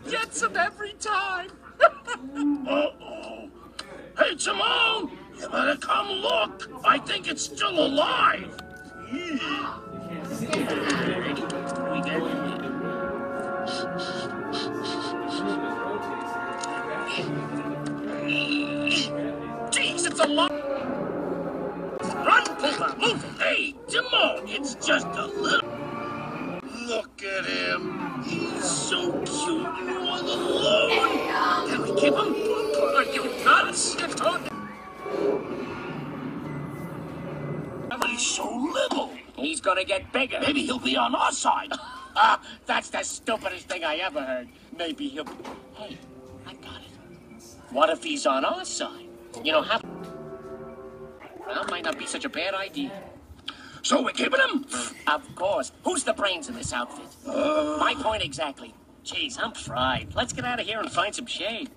Gets him every time. Uh-oh. Hey, Timon, you better come look. I think it's still alive. Jeez, it's alive. Run, Puma, move it. Hey, Timon, it's just a little... Look at him. He's so cute and all alone. Can we keep him? Are you nuts? You don't... But he's so little. He's gonna get bigger. Maybe he'll be on our side. That's the stupidest thing I ever heard. Maybe he'll... Hey, I got it. What if he's on our side? You know, how... Well, might not be such a bad idea. So we're keeping him? Of course. Who's the brains in this outfit? My point exactly. Jeez, I'm fried. Let's get out of here and find some shade.